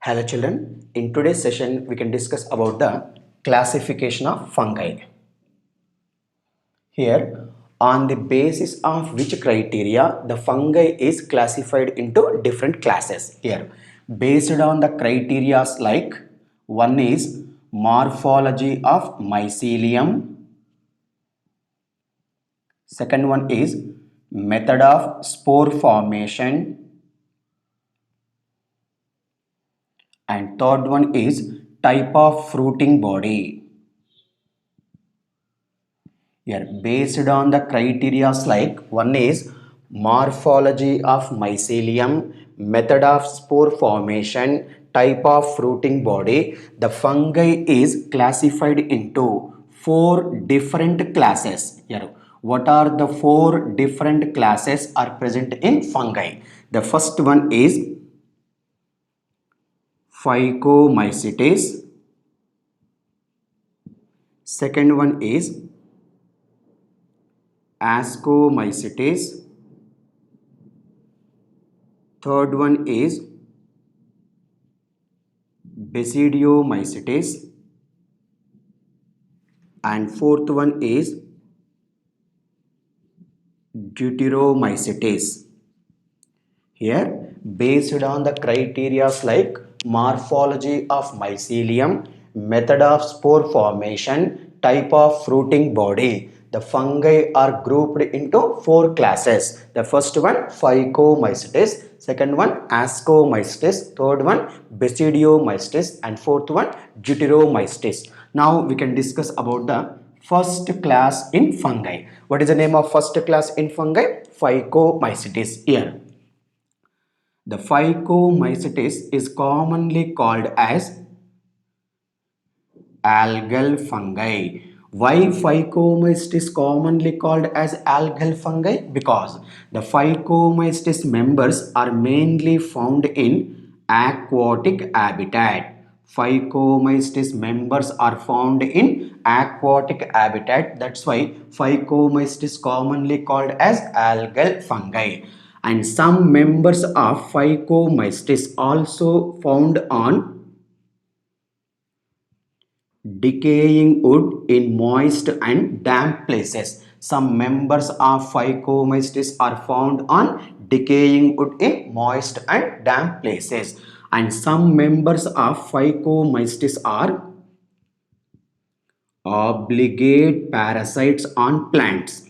Hello children, in today's session we can discuss about the classification of fungi. Here, on the basis of which criteria the fungi is classified into different classes. Here, based on the criteria like one is morphology of mycelium, second one is method of spore formation, and third one is type of fruiting body. Here, based on the criteria like one is morphology of mycelium, method of spore formation, type of fruiting body, the fungi is classified into four different classes. Here, what are the four different classes are present in fungi? The first one is Phycomycetes, second one is Ascomycetes, third one is Basidiomycetes, and fourth one is Deuteromycetes. Here, based on the criteria like morphology of mycelium, method of spore formation, type of fruiting body, the fungi are grouped into four classes. The first one Phycomycetes, second one Ascomycetes, third one Basidiomycetes, and fourth one Deuteromycetes. Now we can discuss about the first class in fungi. What is the name of first class in fungi? Phycomycetes. Here, the Phycomycetes is commonly called as algal fungi. Why Phycomycetes is commonly called as algal fungi? Because the Phycomycetes members are mainly found in aquatic habitat. Phycomycetes members are found in aquatic habitat. That's why Phycomycetes is commonly called as algal fungi. And some members of Phycomycetes also found on decaying wood in moist and damp places. Some members of Phycomycetes are found on decaying wood in moist and damp places. And some members of Phycomycetes are obligate parasites on plants.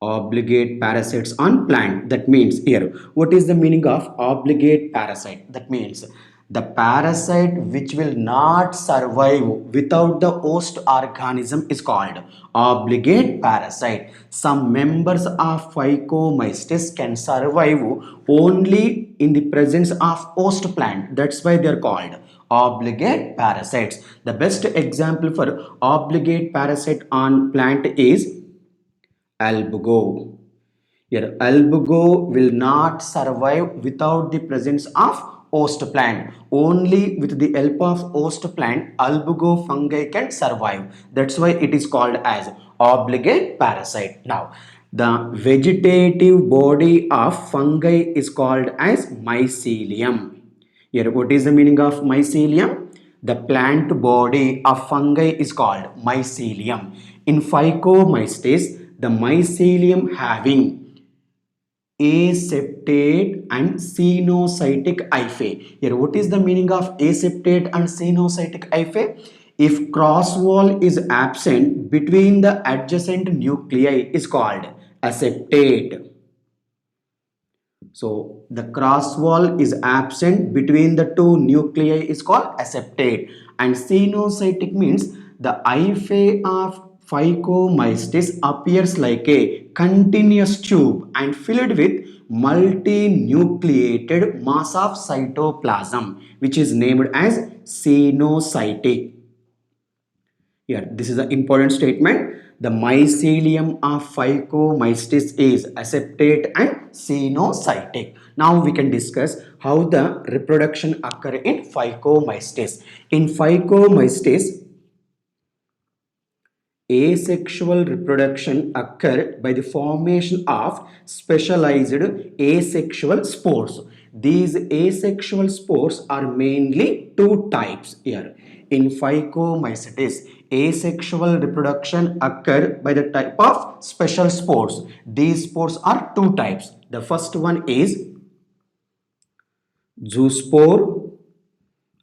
Obligate parasites on plant. That means here, what is the meaning of obligate parasite? That means the parasite which will not survive without the host organism is called obligate parasite. Some members of Phycomycetes can survive only in the presence of host plant. That's why they are called obligate parasites. The best example for obligate parasite on plant is albugo. Your albugo will not survive without the presence of host plant. Only with the help of host plant, albugo fungi can survive. That's why it is called as obligate parasite. Now, the vegetative body of fungi is called as mycelium. Here, what is the meaning of mycelium? The plant body of fungi is called mycelium. In Phycomycetes, the mycelium having aseptate and cenocytic hyphae. Here, what is the meaning of aseptate and cenocytic hyphae? If cross wall is absent between the adjacent nuclei is called aseptate. So the cross wall is absent between the two nuclei is called aseptate, and cenocytic means the hyphae of Phycomycetes appears like a continuous tube and filled with multinucleated mass of cytoplasm, which is named as cenocytic. Here, this is an important statement. The mycelium of Phycomycetes is aseptate and cenocytic. Now we can discuss how the reproduction occur in Phycomycetes. In Phycomycetes, asexual reproduction occur by the formation of specialized asexual spores. These asexual spores are mainly two types here. In Phycomycetes, asexual reproduction occur by the type of special spores. These spores are two types. The first one is zoospore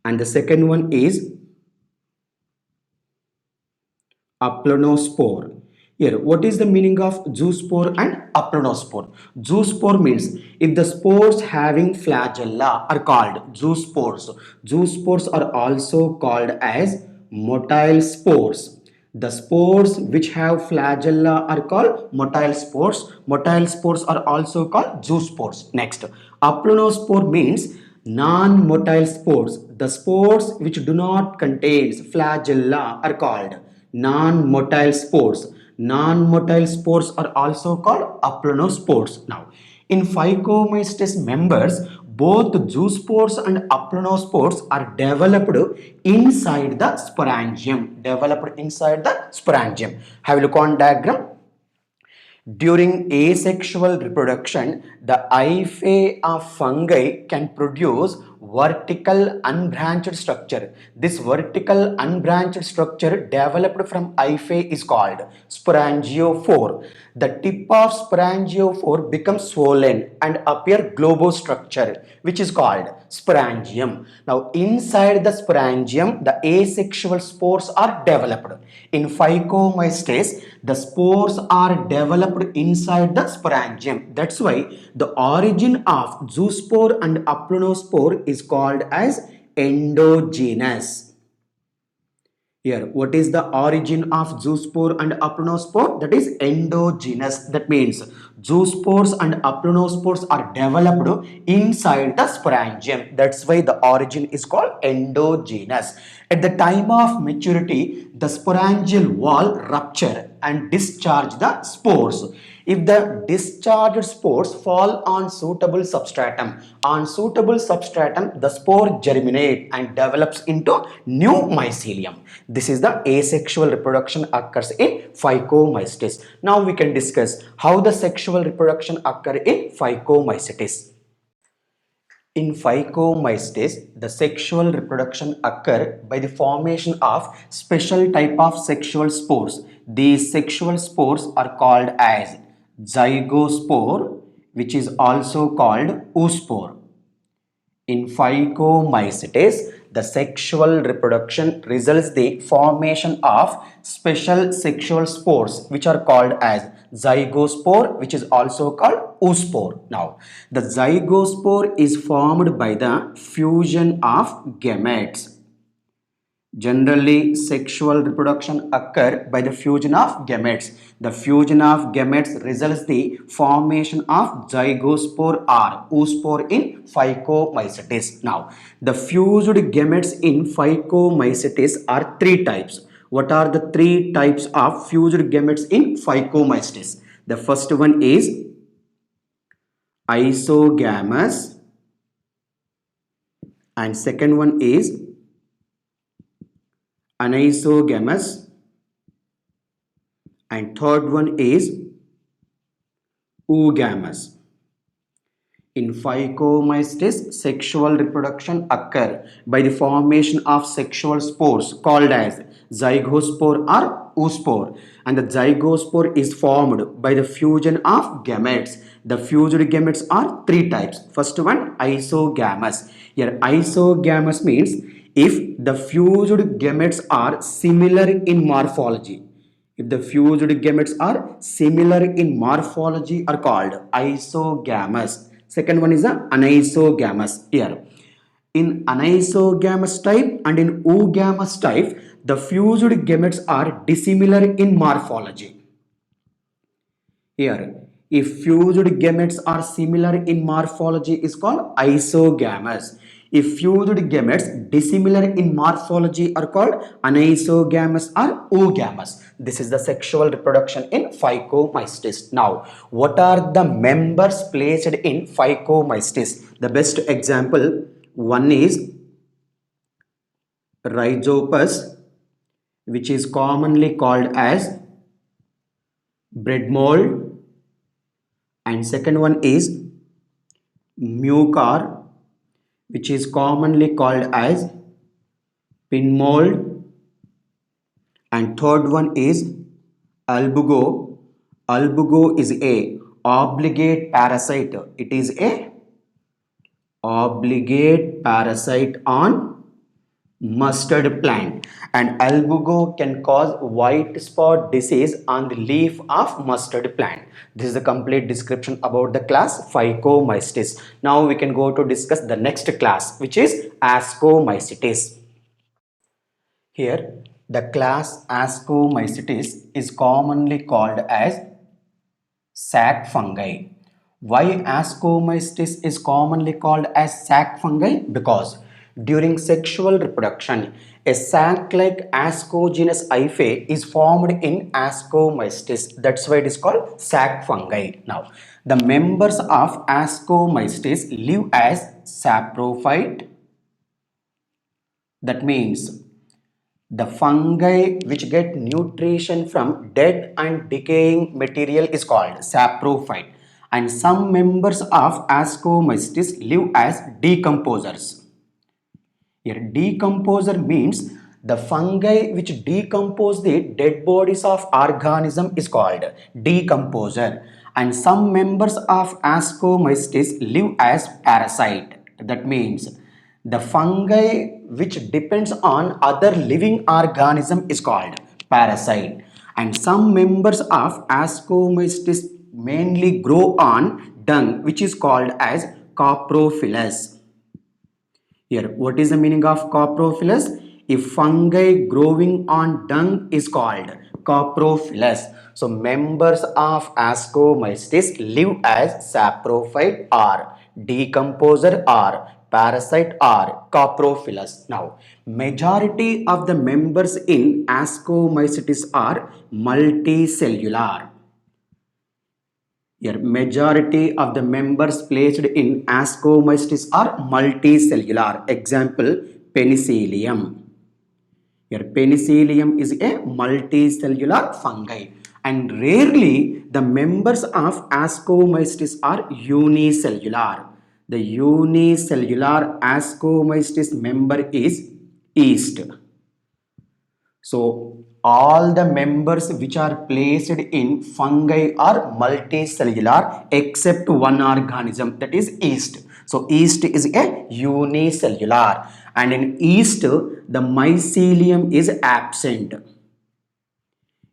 and the second one is aplonospore. Here, what is the meaning of zoospore and aplonospore? Zoospore means if the spores having flagella are called zoospores. Zoospores are also called as motile spores. The spores which have flagella are called motile spores. Motile spores are also called zoospores. Next, aplonospore means non-motile spores. The spores which do not contain flagella are called non-motile spores. Non-motile spores are also called aplonospores. Now, in Phycomycetes members, both zoospores and aplonospores are developed inside the sporangium. Developed inside the sporangium. Have a look on diagram. During asexual reproduction, the hyphae of fungi can produce vertical unbranched structure. This vertical unbranched structure developed from hyphae is called sporangiophore. The tip of sporangiophore becomes swollen and appear globostructure, which is called sporangium. Now, inside the sporangium, the asexual spores are developed. In Phycomycetes, the spores are developed inside the sporangium. That's why the origin of zoospore and aplonospore is called as endogenous. Here, what is the origin of zoospore and aplonospore? That is endogenous. That means zoospores and aplonospores are developed inside the sporangium. That's why the origin is called endogenous. At the time of maturity, the sporangial wall rupture and discharge the spores. If the discharged spores fall on suitable substratum, the spore germinate and develops into new mycelium. This is the asexual reproduction occurs in Phycomycetes. Now we can discuss how the sexual reproduction occur in Phycomycetes. In Phycomycetes, the sexual reproduction occur by the formation of special type of sexual spores. These sexual spores are called as zygospore, which is also called oospore. In Phycomycetes, the sexual reproduction results the formation of special sexual spores which are called as zygospore, which is also called oospore. Now, the zygospore is formed by the fusion of gametes. Generally, sexual reproduction occur by the fusion of gametes. The fusion of gametes results the formation of zygospore or oospore in Phycomycetes. Now, the fused gametes in Phycomycetes are three types. What are the three types of fused gametes in Phycomycetes? The first one is isogamous and second one is anisogamous and third one is oogamous. In Phycomycetes, sexual reproduction occur by the formation of sexual spores called as zygospore or oospore, and the zygospore is formed by the fusion of gametes. The fused gametes are three types. First one, isogamous. Here, isogamous means if the fused gametes are similar in morphology. If the fused gametes are similar in morphology are called isogamous. Second one is the anisogamous. Here, in anisogamous type and in oogamous type, the fused gametes are dissimilar in morphology. Here, if fused gametes are similar in morphology is called isogamous. If fused gametes dissimilar in morphology are called anisogamous or oogamous. This is the sexual reproduction in Phycomycetes. Now, what are the members placed in Phycomycetes? The best example, one is Rhizopus, which is commonly called as bread mold, and second one is mucar which is commonly called as pin mold, and third one is albugo. Albugo is a obligate parasite. It is a obligate parasite on mustard plant, and albugo can cause white spot disease on the leaf of mustard plant. This is the complete description about the class Phycomycetes. Now we can go to discuss the next class, which is Ascomycetes. Here the class Ascomycetes is commonly called as sac fungi. Why Ascomycetes is commonly called as sac fungi? Because during sexual reproduction, a sac-like ascogenous hyphae is formed in Ascomycetes. That's why it is called sac fungi. Now, the members of Ascomycetes live as saprophyte. That means the fungi which get nutrition from dead and decaying material is called saprophyte, and some members of Ascomycetes live as decomposers. Here, decomposer means the fungi which decompose the dead bodies of organism is called decomposer, and some members of Ascomycetes live as parasite. That means the fungi which depends on other living organism is called parasite, and some members of Ascomycetes mainly grow on dung, which is called as coprophilous. Here, what is the meaning of coprophilous? If fungi growing on dung is called coprophilous. So, members of Ascomycetes live as saprophyte or decomposer or parasite or coprophilous. Now, majority of the members in Ascomycetes are multicellular. Here, majority of the members placed in Ascomycetes are multicellular. Example, penicillium. Here, penicillium is a multicellular fungi, and rarely the members of Ascomycetes are unicellular. The unicellular Ascomycetes member is yeast. So all the members which are placed in fungi are multicellular except one organism, that is yeast. So yeast is a unicellular, and in yeast the mycelium is absent.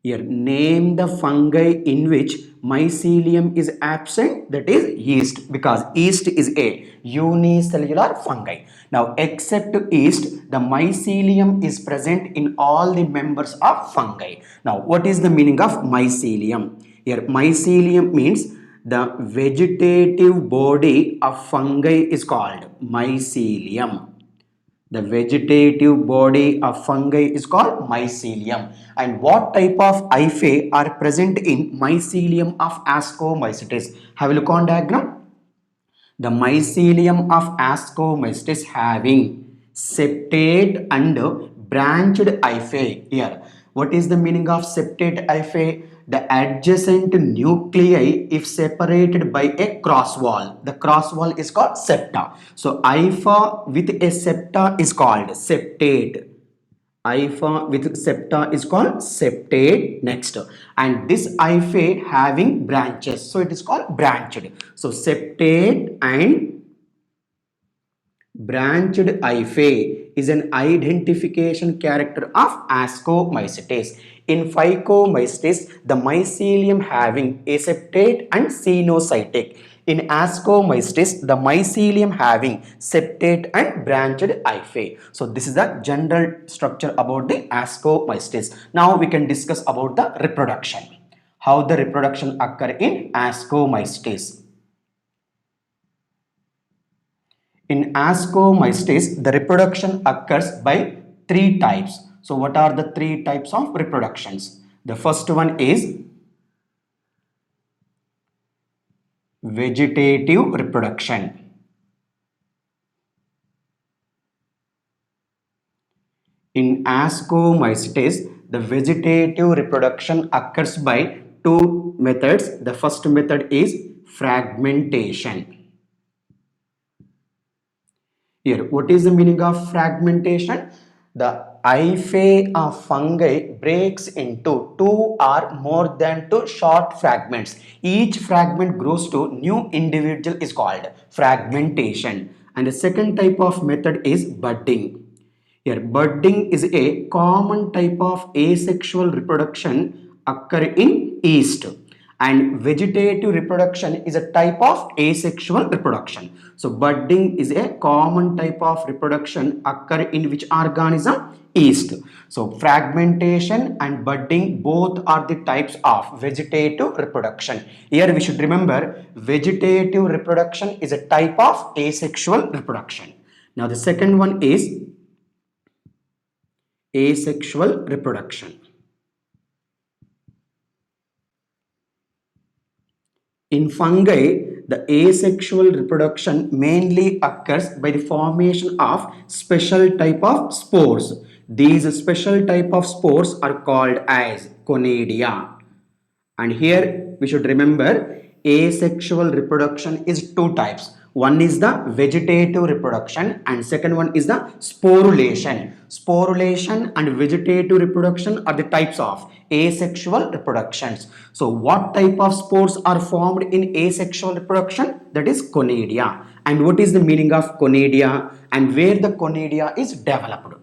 Here, name the fungi in which mycelium is absent, that is yeast, because yeast is a unicellular fungi. Now, except yeast, the mycelium is present in all the members of fungi. Now, what is the meaning of mycelium? Here, mycelium means the vegetative body of fungi is called mycelium. The vegetative body of fungi is called mycelium. And what type of hyphae are present in mycelium of Ascomycetes? Have a look on diagram. The mycelium of Ascomycetes having septate and branched hyphae. Here, what is the meaning of septate hyphae? The adjacent nuclei if separated by a cross wall. The cross wall is called septa. So hypha with a septa is called septate. Hypha with septa is called septate. Next, and this hyphae having branches, so it is called branched. So septate and branched hyphae is an identification character of Ascomycetes. In Phycomycetes, the mycelium having aseptate and cenocytic. In Ascomycetes, the mycelium having septate and branched hyphae. So this is the general structure about the Ascomycetes. Now we can discuss about the reproduction. How the reproduction occur in Ascomycetes. In Ascomycetes, the reproduction occurs by three types. So what are the three types of reproductions? The first one is vegetative reproduction. In Ascomycetes, the vegetative reproduction occurs by two methods. The first method is fragmentation. Here, what is the meaning of fragmentation? The hyphae of fungi breaks into two or more than two short fragments. Each fragment grows to new individual is called fragmentation. And the second type of method is budding. Here, budding is a common type of asexual reproduction occur in yeast, and vegetative reproduction is a type of asexual reproduction. So, budding is a common type of reproduction occur in which organism? Yeast. So, fragmentation and budding both are the types of vegetative reproduction. Here we should remember vegetative reproduction is a type of asexual reproduction. Now, the second one is asexual reproduction. In fungi, the asexual reproduction mainly occurs by the formation of special type of spores. These special type of spores are called as conidia. And here we should remember asexual reproduction is two types. One is the vegetative reproduction and second one is the sporulation. Sporulation and vegetative reproduction are the types of asexual reproductions. So what type of spores are formed in asexual reproduction? That is conidia. And what is the meaning of conidia and where the conidia is developed?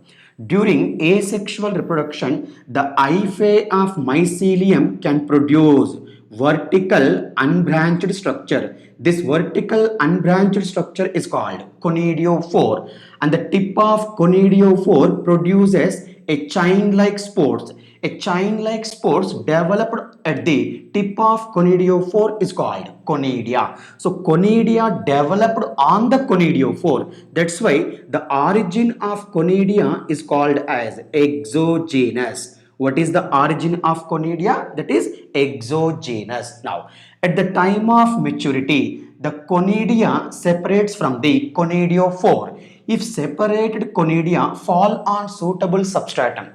During asexual reproduction, the hyphae of mycelium can produce vertical unbranched structure. This vertical unbranched structure is called conidiophore, and the tip of conidiophore produces a chain-like spores. A chain-like spores developed at the tip of conidiophore is called conidia. So conidia developed on the conidiophore. That's why the origin of conidia is called as exogenous. What is the origin of conidia? That is exogenous. Now, at the time of maturity, the conidia separates from the conidiophore. If separated conidia fall on suitable substratum,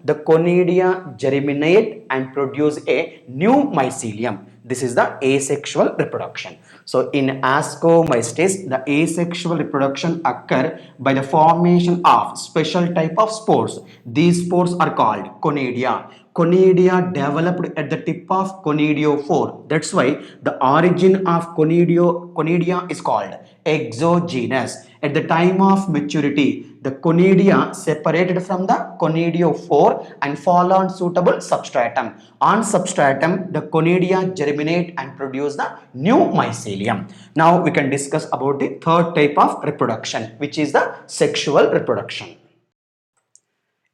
the conidia germinate and produce a new mycelium. This is the asexual reproduction. So in Ascomycetes, the asexual reproduction occur by the formation of special type of spores. These spores are called conidia. Conidia developed at the tip of conidiophore. That's why the origin of conidia is called exogenous. At the time of maturity, the conidia separated from the conidiophore and fall on suitable substratum. On substratum, the conidia germinate and produce the new mycelium. Now we can discuss about the third type of reproduction, which is the sexual reproduction.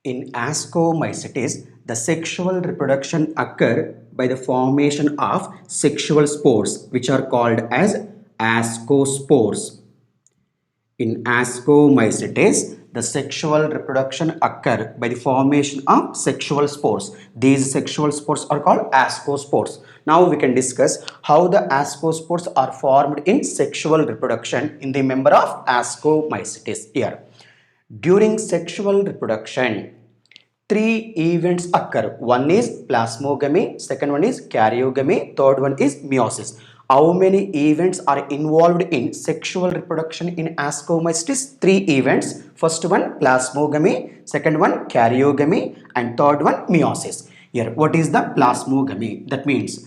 In Ascomycetes, the sexual reproduction occur by the formation of sexual spores, which are called as ascospores. In Ascomycetes, the sexual reproduction occur by the formation of sexual spores. These sexual spores are called ascospores. Now we can discuss how the ascospores are formed in sexual reproduction in the member of Ascomycetes here. During sexual reproduction, three events occur. One is plasmogamy, second one is karyogamy, third one is meiosis. How many events are involved in sexual reproduction in Ascomycetes? Three events. First one plasmogamy, second one karyogamy, and third one meiosis. Here, what is the plasmogamy? That means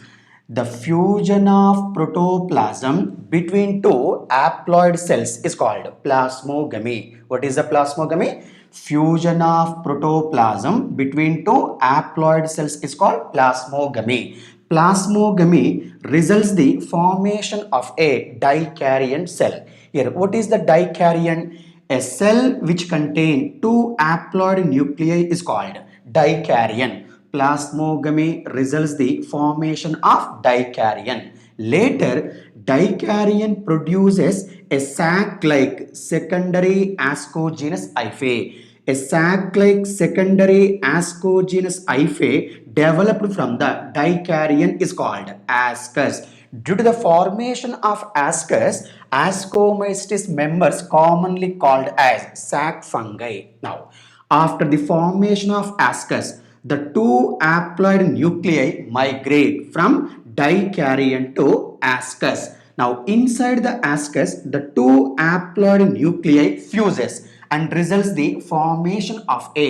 the fusion of protoplasm between two haploid cells is called plasmogamy. What is the plasmogamy? Fusion of protoplasm between two haploid cells is called plasmogamy. Plasmogamy results the formation of a dikaryon cell. Here, what is the dikaryon? A cell which contains two haploid nuclei is called dikaryon. Plasmogamy results the formation of dikaryon. Later, dikaryon produces a sac-like secondary ascogenous hyphae. A sac-like secondary ascogenous hyphae developed from the dikaryon is called ascus. Due to the formation of ascus, Ascomycetes members commonly called as sac fungi. Now, after the formation of ascus, the two haploid nuclei migrate from dikaryon to ascus. Now inside the ascus, the two haploid nuclei fuses and results the formation of a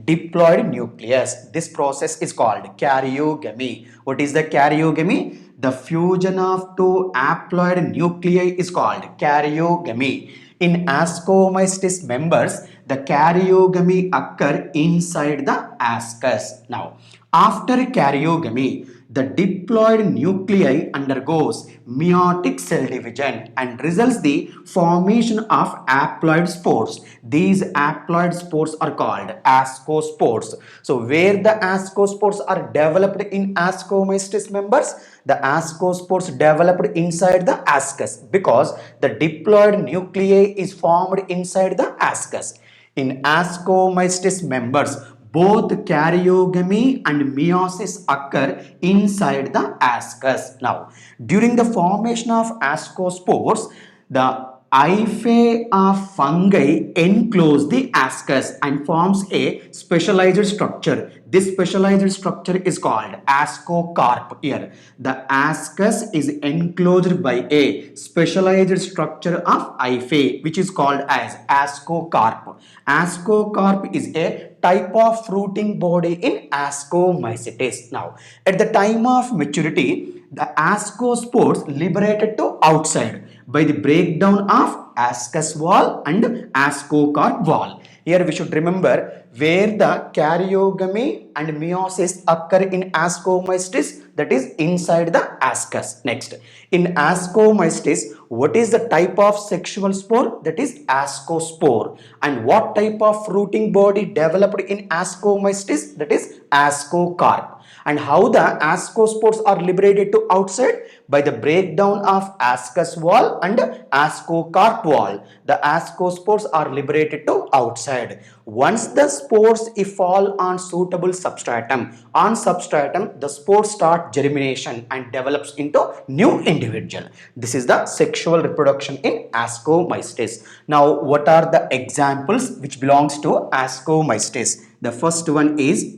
diploid nucleus. This process is called karyogamy. What is the karyogamy? The fusion of two haploid nuclei is called karyogamy. In Ascomycetes members, the karyogamy occur inside the ascus. Now, after karyogamy, the diploid nuclei undergoes meiotic cell division and results the formation of haploid spores. These haploid spores are called ascospores. So where the ascospores are developed in Ascomycetes members, the ascospores developed inside the ascus because the diploid nuclei is formed inside the ascus. In Ascomycetes members, both karyogamy and meiosis occur inside the ascus. Now, during the formation of ascospores, the hyphae of fungi enclose the ascus and forms a specialized structure. This specialized structure is called ascocarp. Here, the ascus is enclosed by a specialized structure of hyphae, which is called as ascocarp. Ascocarp is a type of fruiting body in Ascomycetes. Now, at the time of maturity, the ascospores liberated to outside by the breakdown of ascus wall and ascocarp wall. Here we should remember where the karyogamy and meiosis occur in Ascomycetes, that is inside the ascus. Next, in Ascomycetes, what is the type of sexual spore? That is ascospore. And what type of fruiting body developed in Ascomycetes? That is ascocarp. And how the ascospores are liberated to outside? By the breakdown of ascus wall and ascocarp wall. The ascospores are liberated to outside. Once the spores fall on suitable substratum, the spores start germination and develops into new individual. This is the sexual reproduction in Ascomycetes. Now, what are the examples which belongs to Ascomycetes? The first one is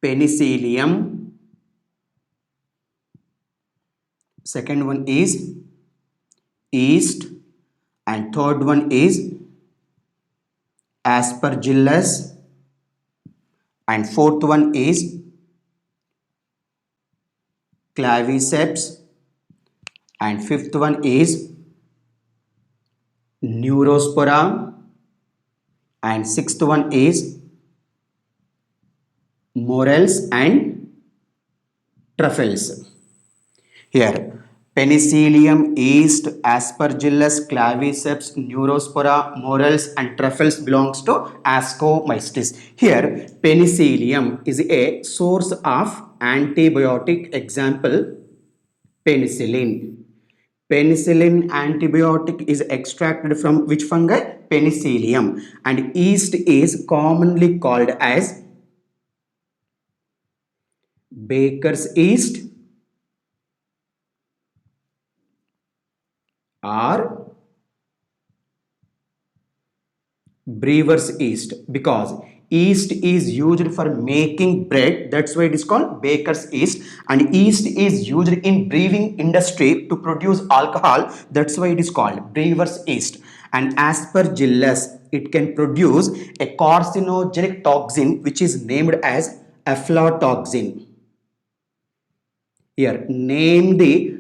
penicillium, second one is yeast, and third one is aspergillus, and fourth one is claviceps, and fifth one is neurospora, and sixth one is morels and truffles. Here, penicillium, yeast, aspergillus, claviceps, neurospora, morels, and truffles belongs to Ascomycetes. Here, penicillium is a source of antibiotic. Example, penicillin. Penicillin antibiotic is extracted from which fungi? Penicillium. And yeast is commonly called as baker's yeast or brewer's yeast, because yeast is used for making bread, that's why it is called baker's yeast, and yeast is used in brewing industry to produce alcohol, that's why it is called brewer's yeast. And aspergillus, it can produce a carcinogenic toxin which is named as aflatoxin. Here, name the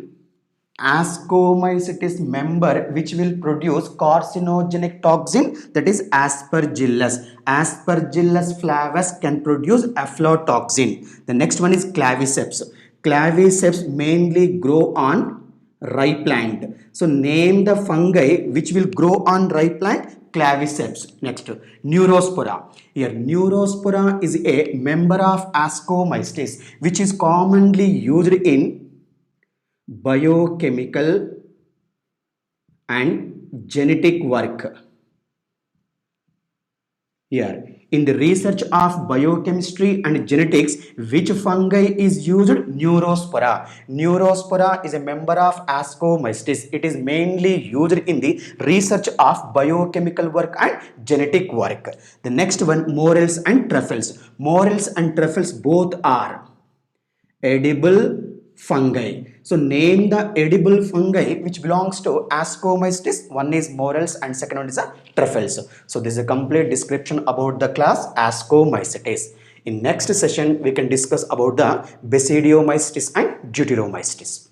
Ascomycetes member which will produce carcinogenic toxin, that is aspergillus. Aspergillus flavus can produce aflatoxin. The next one is claviceps. Claviceps mainly grow on rye plant. So name the fungi which will grow on rye plant. Claviceps. Next, neurospora. Here, neurospora is a member of Ascomycetes which is commonly used in biochemical and genetic work. Here, in the research of biochemistry and genetics, which fungi is used? Neurospora. Neurospora is a member of Ascomycetes. It is mainly used in the research of biochemical work and genetic work. The next one, morels and truffles. Morels and truffles both are edible fungi. So name the edible fungi which belongs to Ascomycetes. One is morels and second one is a truffles. So this is a complete description about the class Ascomycetes. In next session, we can discuss about the Basidiomycetes and Deuteromycetes.